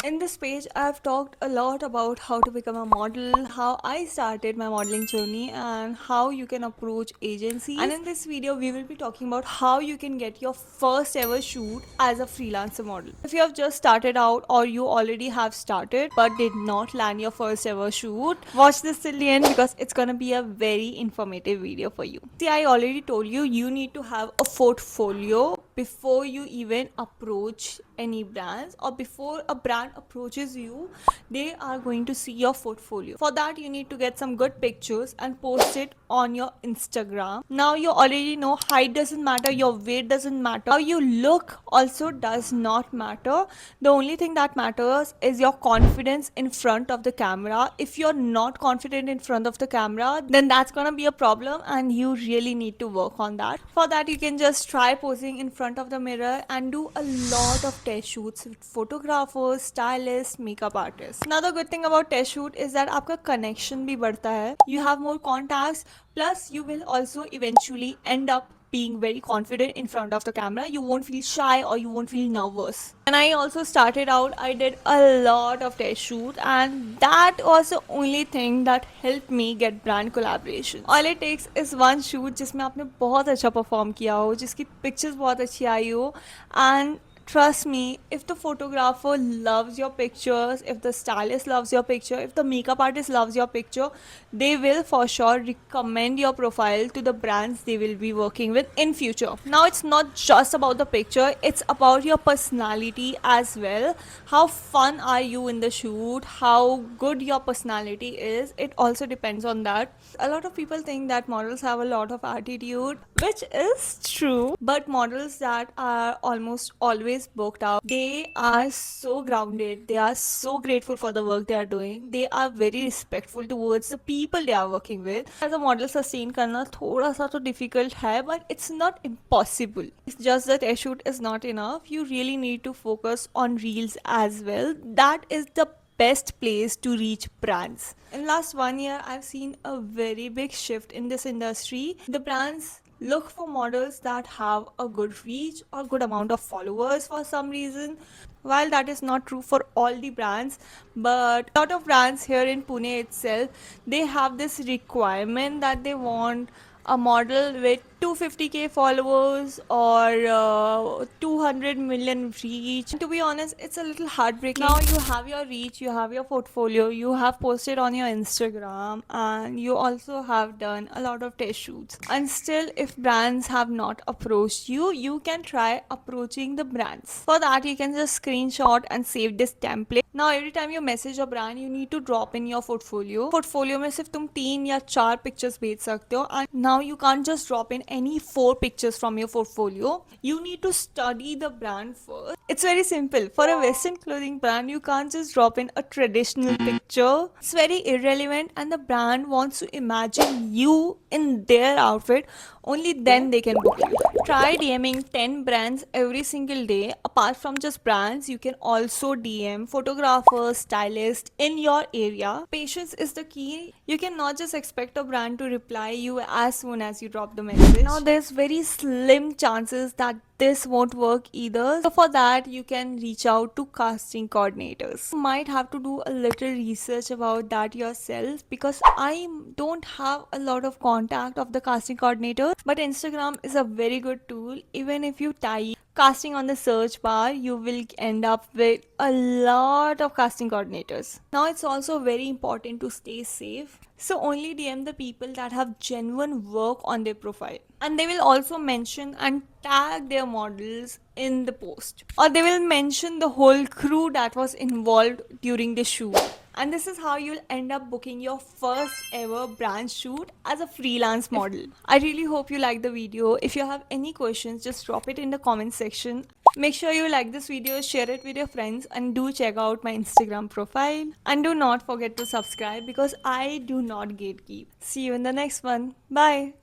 In this page, I've talked a lot about how to become a model, how I started my modeling journey, and how you can approach agencies. And in this video, we will be talking about how you can get your first ever shoot as a freelancer model. If you have just started out or you already have started but did not land your first ever shoot, watch this till the end because it's gonna be a very informative video for you. See, I already told you, you need to have a portfolio before you even approach any brands, or before a brand approaches you, they are going to see your portfolio. For that, you need to get some good pictures and post it on your Instagram. Now you already know height doesn't matter, your weight doesn't matter, how you look also does not matter. The only thing that matters is your confidence in front of the camera. If you're not confident in front of the camera, then that's gonna be a problem and you really need to work on that. For that, you can just try posing in front of the mirror and do a lot of test shoots with photographers, stylists, makeup artists. Another good thing about test shoot is that आपका connection भी बढ़ता है. You have more contacts, plus you will also eventually end up being very confident in front of the camera. You won't feel shy or you won't feel nervous. And I also started out, I did a lot of test shoot, and that was the only thing that helped me get brand collaboration. All it takes is one shoot जिसमें आपने बहुत अच्छा perform किया हो, जिसकी pictures बहुत अच्छी आई हो, and trust me, if the photographer loves your pictures, if the stylist loves your picture, if the makeup artist loves your picture, they will for sure recommend your profile to the brands they will be working with in future. Now it's not just about the picture, it's about your personality as well. How fun are you in the shoot, how good your personality is, it also depends on that. A lot of people think that models have a lot of attitude, which is true, but models that are almost always booked out, they are so grounded, they are so grateful for the work they are doing, they are very respectful towards the people they are working with. As a model, sustain करना थोड़ा सा तो difficult है, but it's not impossible. It's just that a shoot is not enough. You really need to focus on reels as well. That is the best place to reach brands. In last 1 year, I've seen a very big shift in this industry. The brands look for models that have a good reach or good amount of followers for some reason. While that is not true for all the brands, but a lot of brands here in Pune itself, they have this requirement that they want a model with 250k followers or 200 million reach. To be honest, it's a little heartbreaking. Now you have your reach, you have your portfolio, you have posted on your Instagram, and you also have done a lot of test shoots. And still, if brands have not approached you, you can try approaching the brands. For that, you can just screenshot and save this template. Now every time you message a brand, you need to drop in your portfolio. Portfolio में सिर्फ तुम 3 या 4 pictures भेज सकते हो. And now you can't just drop in any 4 pictures from your portfolio. You need to study the brand first. It's very simple. For a Western clothing brand, you can't just drop in a traditional picture. It's very irrelevant, and the brand wants to imagine you in their outfit. Only then they can book you. Try DMing 10 brands every single day. Apart from just brands, you can also DM photographers, stylists in your area. Patience is the key. You cannot just expect a brand to reply you as soon as you drop the message. Now there's very slim chances that this won't work either. So for that, you can reach out to casting coordinators. You might have to do a little research about that yourself, because I don't have a lot of contact of the casting coordinators, but Instagram is a very good tool. Even if you type casting on the search bar, you will end up with a lot of casting coordinators. Now it's also very important to stay safe, so only DM the people that have genuine work on their profile, and they will also mention and tag their models in the post, or they will mention the whole crew that was involved during the shoot. And this is how you'll end up booking your first ever brand shoot as a freelance model. I really hope you like the video. If you have any questions, just drop it in the comment section. Make sure you like this video, share it with your friends, and do check out my Instagram profile. And do not forget to subscribe, because I do not gatekeep. See you in the next one. Bye.